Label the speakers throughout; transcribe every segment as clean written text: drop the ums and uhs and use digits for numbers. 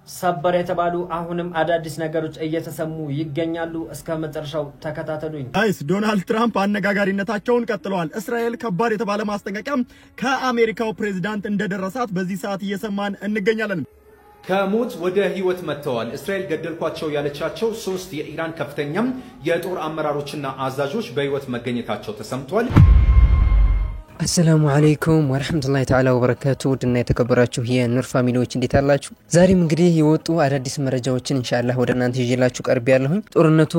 Speaker 1: ሰበር የተባሉ አሁንም አዳዲስ ነገሮች እየተሰሙ ይገኛሉ እስከ መጨረሻው ተከታተሉኝ
Speaker 2: አይስ ዶናልድ ትራምፕ አነጋጋሪነታቸውን ቀጥለዋል እስራኤል ከባድ የተባለ ማስጠንቀቂያ ከአሜሪካው ፕሬዝዳንት እንደደረሳት በዚህ ሰዓት እየሰማን እንገኛለን
Speaker 3: ከሞት ወደ ህይወት መጥተዋል እስራኤል ገደልኳቸው ያለቻቸው 3 የኢራን ከፍተኛ የጦር አመራሮችና አዛዦች በህይወት መገኘታቸው ተሰምቷል
Speaker 4: السلام عليكم ورحمة الله تعالى وبركاته ودنا يتكبراتشو هي النور فاميليوች እንዴት አላችሁ ዛሬም እንግዲህ የወጡ አዳዲስ መረጃዎችን ኢንሻአላህ ወደ እናንተ ይዤላችሁ ቀርብ ያለሁኝ ጦርነቱ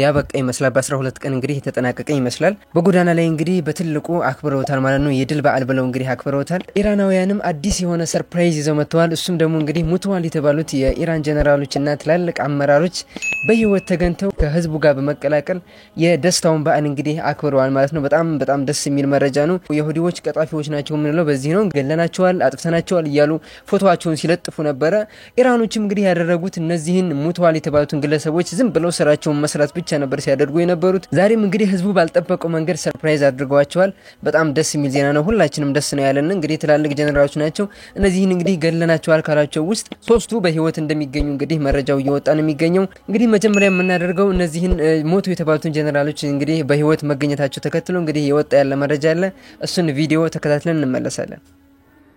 Speaker 4: ያበቃ ይመስላል በ12 ቀን እንግዲህ የተጠናቀቀ ይመስላል በጎዳና ላይ እንግዲህ በትልቁ አክብረውታል ማለት ነው የድል በዓል ብለው እንግዲህ አክብረውታል ኢራናውያንም አዲስ የሆነ ሰርፕራይዝ ይዘው መጥተዋል እሱም ደግሞ እንግዲህ ሙተዋል የተባሉት የኢራን ጀነራሎችና ትላልቅ አመራሮች በህይወት ተገኝተው ከህዝቡ ጋር በመቀላቀል የደስታውን በዓል እንግዲህ አክብረዋል ማለት ነው በጣም ደስ የሚል መረጃ ነው የሁዲዎች ቀጣፊዎች ናቸው ምንለው በዚህ ነው ገለናቸዋል አጥፍተናቸዋል ይያሉ ፎቶዋቸውን ሲለጥፉ ነበር ኢራኖችም እንግዲህ ያደረጉት እነዚህን ሙተዋል የተባሉትን ግለሰቦች ዝም ብለው ስራቸውን መስራት ብቻ ነበር ሲያደርጉ የነበሩት ዛሬም እንግዲህ ህዝቡ ባልጠበቀው መንገድ ሰርፕራይዝ አድርገዋቸዋል በጣም ደስ የሚል ዜና ነው ሁላችንም ደስ ነው ያለን እንግዲህ ትላልቅ ጀነራሎች ናቸው እነዚህን እንግዲህ ገለናቸዋል ካላቸው ውስጥ ሶስቱ በህይወት እንደሚገኙ እንግዲህ መረጃው እየወጣ ነው የሚገኘው እንግዲህ መጀመሪያ የምናደርገው እነዚህን ሞቱ የተባሉትን ጀነራሎች እንግዲህ በህይወት መገኘታቸው ተከትሎ እንግዲህ የወጣ ያለ መረጃ አለ እሱን ቪዲዮ ተከታትለን እንመለሳለን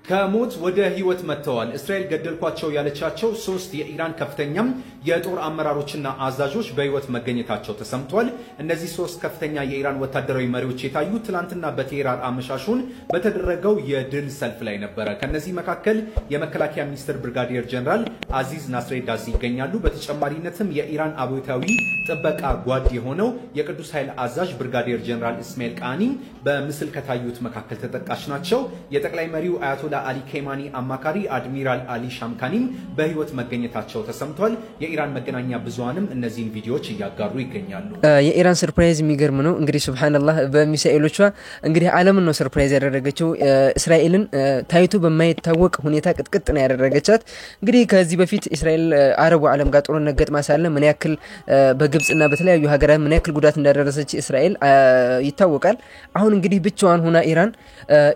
Speaker 3: ከሞት ወደ ህይወት መጥተዋል እስራኤል ገደልኳቸው ያለቻቸው 3 የኢራን ከፍተኛ የጦር አመራሮችና አዛዦች በህይወት መገኘታቸው ተሰምቷል እነዚህ 3 ከፍተኛ የኢራን ወታደራዊ መሪዎች የታዩት ትላንትና በቴህራን አመሻሹን በተደረገው የድል ሰልፍ ላይ ነበር ከነዚህ መካከል የመከላከያ ሚኒስትር ብርጋዲየር ጀነራል አዚዝ ናስሬዳዚ ይገኛሉ በተጨማሪነትም የኢራን አብዮታዊ ጥበቃ ጓድ የሆነው የቅዱስ ኃይል አዛዥ ብርጋዲየር ጀነራል እስማኤል ቃኒ በምስል ከታዩት መካከል ተጠቃሽ ናቸው የጠቅላይ መሪው አያቶላ አሊ ኬማኒ አማካሪ አድሚራል አሊ ሻምካኒም በህይወት መገኘታቸው ተሰምቷል የኢራን መገናኛ ብዙሃንም እነዚህን ቪዲዮዎች እያጋሩ ይገኛሉ
Speaker 4: የኢራን ሰርፕራይዝ የሚገርም ነው እንግዲህ ሱብሃንአላህ በሚሳኤሎቿ እንግዲህ ዓለምን ነው ሰርፕራይዝ ያደረገችው እስራኤልን ታይቶ በማይታወቅ ሁኔታ ቅጥቅጥ ነው ያደረገቻት እንግዲህ ከዚህ በፊት እስራኤል አረቡ ዓለም ጋር ጦርነት ገጥማ ሳለ ምን ያክል በግብጽና በተለያዩ ሀገራት ምን ያክል ጉዳት እንዳደረሰች እስራኤል ይታወቃል አሁን እንግዲህ ብቻዋን ሆና ኢራን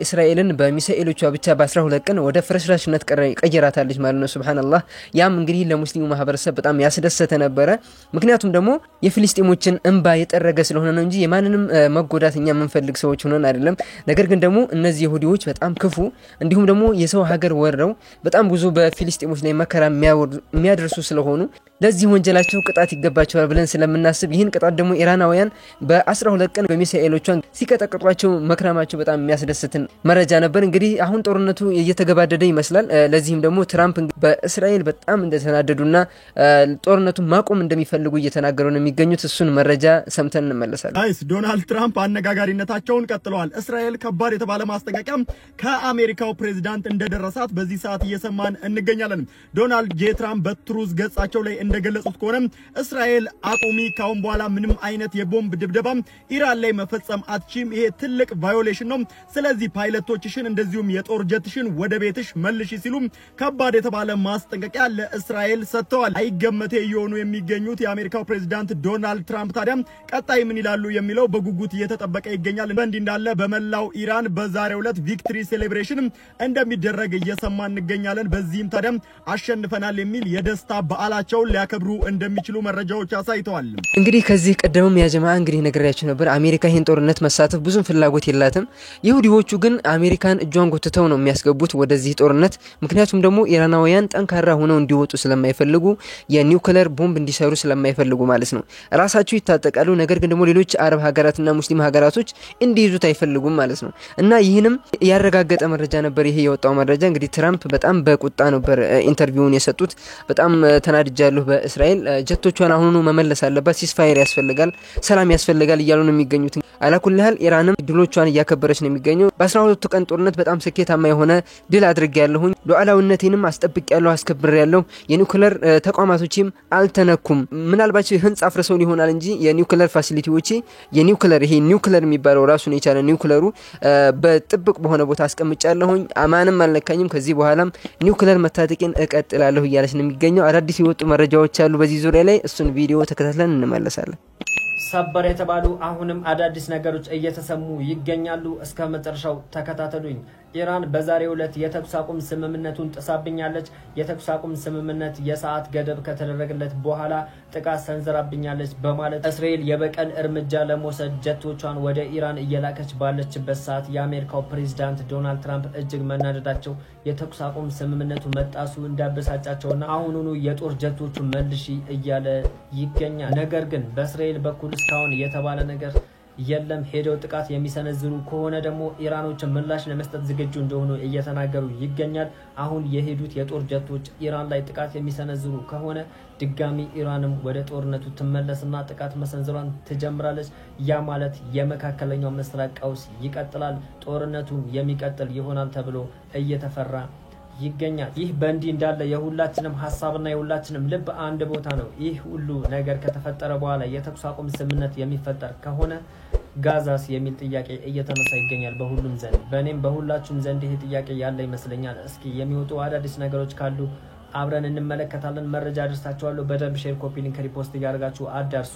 Speaker 4: እስራኤልን በሚሳኤሎቿ ብቻ በ12 ቀን ወደ ፍረሽራሽነት ቀየራታለች ማለት ነው ሱብሃንአላህ ያም እንግዲህ ለሙስሊሙ ማህበረሰብ በጣም ያስደሰተ ነበር ምክንያቱም ደግሞ የፍልስጤሞችን እንባ የጠረገ ስለሆነ ነው እንጂ የማንንም መጎዳትኛ መንፈልግ ሰዎች ሆነን አይደለም ነገር ግን ደግሞ እነዚህ ይሁዲዎች በጣም ክፉ እንዲሁም ደግሞ የሰው ሀገር ወረው በጣም ብዙ በፍልስጤሞች ላይ መከራ የሚያደርሱ ስለሆኑ ለዚህ ወንጀላቸው ቅጣት ይገባቸዋል ብለን ስለምናስብ ይህን ቅጣት ደግሞ ኢራናውያን በ12 ቀን በሚሳኤሎቿን ሲቀጠቅጧቸው መክራማቸው በጣም የሚያስደስትን መረጃ ነበር እንግዲህ አሁን ጦርነቱ እየተገባደደ ይመስላል ለዚህም ደግሞ ትራምፕ በእስራኤል በጣም እንደተናደዱና ጦርነቱን ማቆም እንደሚፈልጉ እየተናገሩ ነው የሚገኙት እሱን መረጃ ሰምተን እንመለሳለን
Speaker 2: አይስ ዶናልድ ትራምፕ አነጋጋሪነታቸውን ቀጥለዋል እስራኤል ከባድ የተባለ ማስጠንቀቂያ ከአሜሪካው ፕሬዝዳንት እንደደረሳት በዚህ ሰዓት እየሰማን እንገኛለን ዶናልድ ጄ ትራምፕ በትሩዝ ገጻቸው ላይ እንደገለጹት ከሆነ እስራኤል አቁሚ ካሁን በኋላ ምንም አይነት የቦምብ ድብደባ ኢራን ላይ መፈጸም አትችም ይሄ ትልቅ ቫዮሌሽን ነው ስለዚህ ፓይለቶችሽን እንደዚሁም የጦር ጀትሽን ወደ ቤትሽ መልሺ ሲሉ ከባድ የተባለ ማስጠንቀቂያ ለእስራኤል ሰጥተዋል አይገመቴ የሆኑ የሚገኙት የአሜሪካው ፕሬዝዳንት ዶናልድ ትራምፕ ታዲያ ቀጣይ ምን ይላሉ የሚለው በጉጉት እየተጠበቀ ይገኛል በእንዲህ እንዳለ በመላው ኢራን በዛሬው ዕለት ቪክትሪ ሴሌብሬሽን እንደሚደረግ እየሰማን እንገኛለን በዚህም ታዲያ አሸንፈናል የሚል የደስታ በዓላቸው ሊያከብሩ እንደሚችሉ መረጃዎች አሳይተዋል
Speaker 4: እንግዲህ ከዚህ ቀደምም ያ ጀማዓ እንግዲህ ነገራችሁ ነበር አሜሪካ ይሄን ጦርነት መሳተፍ ብዙ ፍላጎት የላትም ይሁዲዎቹ ግን አሜሪካን እጇን ጎትተው ነው የሚያስገቡት ወደዚህ ጦርነት ምክንያቱም ደግሞ ኢራናውያን ጠንካራ ሆነው እንዲወጡ ስለማይፈልጉ የኒውክሌር ቦምብ እንዲሰሩ ስለማይፈልጉ ማለት ነው ራሳቸው ይታጠቃሉ ነገር ግን ደግሞ ሌሎች አረብ ሀገራትና ሙስሊም ሀገራቶች እንዲይዙት አይፈልጉም ማለት ነው እና ይህንም ያረጋገጠ መረጃ ነበር ይሄ የወጣው መረጃ እንግዲህ ትራምፕ በጣም በቁጣ ነበር ኢንተርቪውን የሰጡት በጣም ተናድጃለሁ በእስራኤል ጀቶቿን አሁኑ መመለስ አለባት ሲስፋየር ያስፈልጋል ሰላም ያስፈልጋል ይያሉ ነው የሚገኙት አላኩልሃል ኢራንም ድሎቿን ያከበረች ነው የሚገኘው በ12 ቀን ጦርነት በጣም ስኬታማ የሆነ ድል አድርጌያለሁ ሉዓላዊነቴንም አስጠብቄያለሁ አስከብሬያለሁ የኒውክሌር ተቋማቶችም አልተነኩም ምናልባት ህንጻ አፍርሰው ይሆናል እንጂ የኒውክሌር ፋሲሊቲዎች የኒውክሌር ይሄ ኒውክሌር የሚባለው ራሱን የቻለ ኒውክሌሩ በጥብቅ በሆነ ቦታ አስቀምጫለሁ አማንም አልነካኝም ከዚህ በኋላም ኒውክሌር መታጠቂን እቀጥላለሁ ይያለች ነው የሚገኘው አዳዲስ የወጡ መረጃዎች አሉ በዚህ ዙሪያ ላይ እሱን ቪዲዮ ተከታትለን እንመለሳለን
Speaker 1: ሰበር የተባሉ አሁንም አዳዲስ ነገሮች እየተሰሙ ይገኛሉ እስከ መጨረሻው ተከታተሉኝ ኢራን በዛሬው ዕለት የተኩስ አቁም ስምምነቱን ጥሳብኛለች የተኩስ አቁም ስምምነት የሰዓት ገደብ ከተደረገለት በኋላ ጥቃት ሰንዝራብኛለች በማለት እስራኤል የበቀል እርምጃ ለመውሰድ ጀቶቿን ወደ ኢራን እየላከች ባለችበት ሰዓት የአሜሪካው ፕሬዝዳንት ዶናልድ ትራምፕ እጅግ መናደዳቸው የተኩስ አቁም ስምምነቱ መጣሱ እንዳበሳጫቸውና አሁኑኑ የጦር ጀቶቹ መልሺ እያለ ይገኛል። ነገር ግን በእስራኤል በኩል እስካሁን የተባለ ነገር የለም። ሄደው ጥቃት የሚሰነዝሩ ከሆነ ደግሞ ኢራኖች ምላሽ ለመስጠት ዝግጁ እንደሆኑ እየተናገሩ ይገኛል። አሁን የሄዱት የጦር ጀቶች ኢራን ላይ ጥቃት የሚሰነዝሩ ከሆነ ድጋሚ ኢራንም ወደ ጦርነቱ ትመለስና ጥቃት መሰንዘሯን ትጀምራለች። ያ ማለት የመካከለኛው ምስራቅ ቀውስ ይቀጥላል፣ ጦርነቱም የሚቀጥል ይሆናል ተብሎ እየተፈራ ይገኛል። ይህ በእንዲህ እንዳለ የሁላችንም ሐሳብና የሁላችንም ልብ አንድ ቦታ ነው። ይህ ሁሉ ነገር ከተፈጠረ በኋላ የተኩስ አቁም ስምምነት የሚፈጠር ከሆነ ጋዛስ የሚል ጥያቄ እየተነሳ ይገኛል በሁሉም ዘንድ። በእኔም በሁላችሁም ዘንድ ይሄ ጥያቄ ያለ ይመስለኛል። እስኪ የሚወጡ አዳዲስ ነገሮች ካሉ አብረን እንመለከታለን። መረጃ አድርሳችኋለሁ። በደንብ ሼር፣ ኮፒ ሊንክ፣ ሪፖስት ያደርጋችሁ አዳርሱ።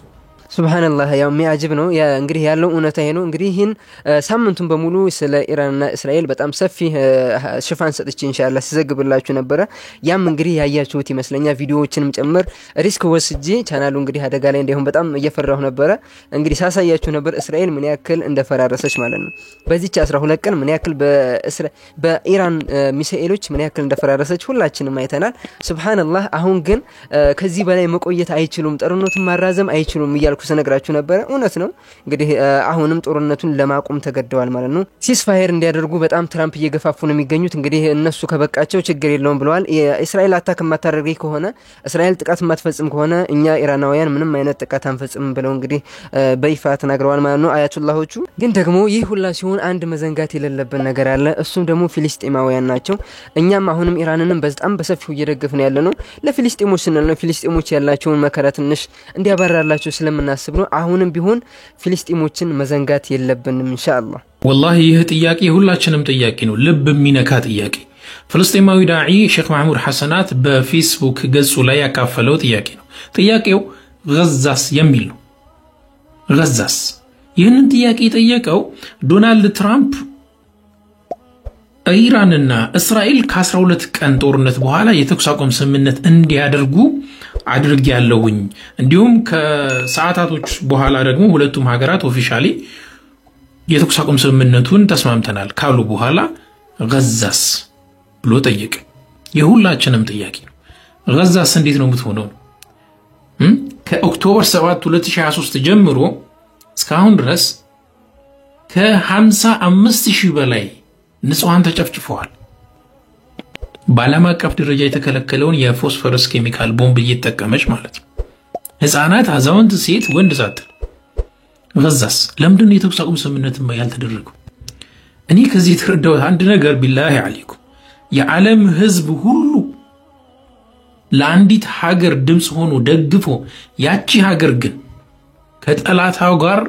Speaker 4: ሱብሃንአላህ ያው የሚያጅብ ነው እንግዲህ ያለው እውነታ ይሄ ነው። እንግዲህ ይህን ሳምንቱን በሙሉ ስለ ኢራንና እስራኤል በጣም ሰፊ ሽፋን ሰጥቼ ኢንሻአላህ ሲዘግብላችሁ ነበር። ያም እንግዲህ ያያችሁት ይመስለኛል ቪዲዮዎችንም ጭምር ሪስክ ወስጄ ቻናሉ እንግዲህ አደጋ ላይ እንዳይሆን በጣም እየፈራሁ ነበር። እንግዲህ ሳሳያችሁ ነበር እስራኤል ምን ያክል እንደፈራረሰች ማለት ነው። በዚህች 12 ቀን ምን ያክል በኢራን ሚሳኤሎች ምን ያክል እንደፈራረሰች ሁላችንም አይተናል። ሱብሃንአላህ አሁን ግን ከዚህ በላይ መቆየት አይችሉም፣ ጦርነቱን ማራዘም አይችሉም እያልኩ ሰነግራችሁ ነበር። እውነት ነው። እንግዲህ አሁንም ጦርነቱን ለማቆም ተገደዋል ማለት ነው። ሲስፋየር እንዲያደርጉ በጣም ትራምፕ እየገፋፉ ነው የሚገኙት። እንግዲህ እነሱ ከበቃቸው ችግር የለውም ብለዋል። እስራኤል አታክ ማታደርግ ከሆነ እስራኤል ጥቃት ማትፈጽም ከሆነ እኛ ኢራናውያን ምንም አይነት ጥቃት አንፈጽም ብለው እንግዲህ በይፋ ተናግረዋል ማለት ነው አያቱላሆቹ። ግን ደግሞ ይህ ሁላ ሲሆን አንድ መዘንጋት የሌለበት ነገር አለ። እሱም ደግሞ ፊሊስጤማውያን ናቸው። እኛም አሁንም ኢራንንም በጣም በሰፊው እየደገፍን ያለ ነው። ለፊሊስጤሞች ስንል ነው። ፊሊስጤሞች ያላቸውን መከራ ትንሽ እንዲያባራላቸው ስለምናስብ ነው። አሁንም ቢሆን ፊሊስጤሞችን መዘንጋት የለብንም ኢንሻአላህ።
Speaker 5: ወላሂ ይህ ጥያቄ ሁላችንም ጥያቄ ነው፣ ልብ የሚነካ ጥያቄ። ፍልስጤማዊ ዳዒ ሼክ መሐሙድ ሐሰናት በፌስቡክ ገጹ ላይ ያካፈለው ጥያቄ ነው። ጥያቄው ጋዛስ የሚል ነው። ጋዛስ ይህንን ጥያቄ የጠየቀው ዶናልድ ትራምፕ ኢራንና እስራኤል ከ12 ቀን ጦርነት በኋላ የተኩስ አቁም ስምምነት እንዲያደርጉ አድርግ ያለውኝ እንዲሁም ከሰዓታቶች በኋላ ደግሞ ሁለቱም ሀገራት ኦፊሻሊ የተኩስ አቁም ስምምነቱን ተስማምተናል ካሉ በኋላ ጋዛስ ብሎ ጠየቀ። የሁላችንም ጥያቄ ነው። ጋዛስ እንዴት ነው የምትሆነው? ከኦክቶበር 7 2023 ጀምሮ እስካሁን ድረስ ከ55,000 በላይ ንጹሃን ተጨፍጭፈዋል። በዓለም አቀፍ ደረጃ የተከለከለውን የፎስፈረስ ኬሚካል ቦምብ እየተጠቀመች ማለት ነው። ህፃናት፣ አዛውንት፣ ሴት፣ ወንድ ሳትል ጋዛስ ለምንድን ነው የተኩስ አቁም ስምምነት ያልተደረገው? እኔ ከዚህ የተረዳሁት አንድ ነገር ቢላሂ አለይኩም የዓለም ህዝብ ሁሉ ለአንዲት ሀገር ድምፅ ሆኖ ደግፎ ያቺ ሀገር ግን ከጠላታው ጋር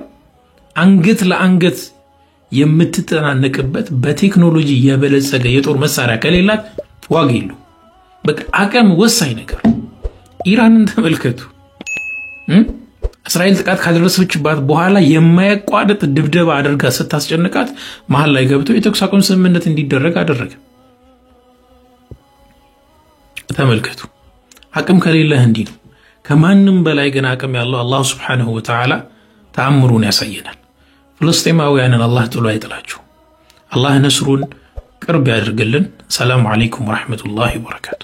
Speaker 5: አንገት ለአንገት የምትጠናነቅበት በቴክኖሎጂ የበለጸገ የጦር መሳሪያ ከሌላት ዋጋ የለውም። በቃ አቅም ወሳኝ ነገር። ኢራንን ተመልከቱ። እስራኤል ጥቃት ካደረሰችባት በኋላ የማያቋርጥ ድብደባ አድርጋ ስታስጨንቃት መሀል ላይ ገብቶ የተኩስ አቁም ስምምነት እንዲደረግ አደረገ። ተመልከቱ። አቅም ከሌለህ እንዲህ ነው። ከማንም በላይ ግን አቅም ያለው አላህ ሱብሓነሁ ወተዓላ ተአምሩን ያሳየናል። ፍልስጤማውያንን አላህ ጥሎ አይጥላችሁ። አላህ ነስሩን ቅርብ ያድርግልን። ሰላም አለይኩም ወራህመቱላሂ ወበረካቱ።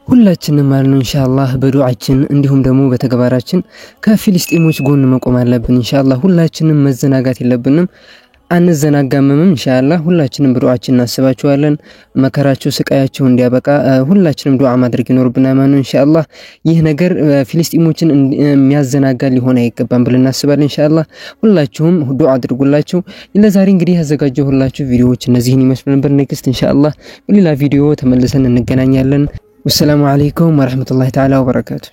Speaker 4: ሁላችንም ማለት ነው ኢንሻአላህ በዱዓችን እንዲሁም ደግሞ በተግባራችን ከፊልስጤሞች ጎን መቆም አለብን ኢንሻአላህ። ሁላችንም መዘናጋት የለብንም፣ አንዘናጋምም ኢንሻአላህ። ሁላችንም በዱዓችን እናስባቸዋለን። መከራቸው ስቃያቸው እንዲያበቃ ሁላችንም ዱዓ ማድረግ ይኖርብናል ማለት ነው ኢንሻአላህ። ይህ ነገር ፊልስጤሞችን የሚያዘናጋ ሊሆን አይገባም ብለን እናስባለን ኢንሻአላህ። ሁላችሁም ዱዓ አድርጉላችሁ። ለዛሬ እንግዲህ ያዘጋጀሁላችሁ ቪዲዮዎች እነዚህን ይመስሉ ነበር። ኔክስት ኢንሻአላህ በሌላ ቪዲዮ ተመልሰን እንገናኛለን። والسلام عليكم ورحمة الله تعالى وبركاته.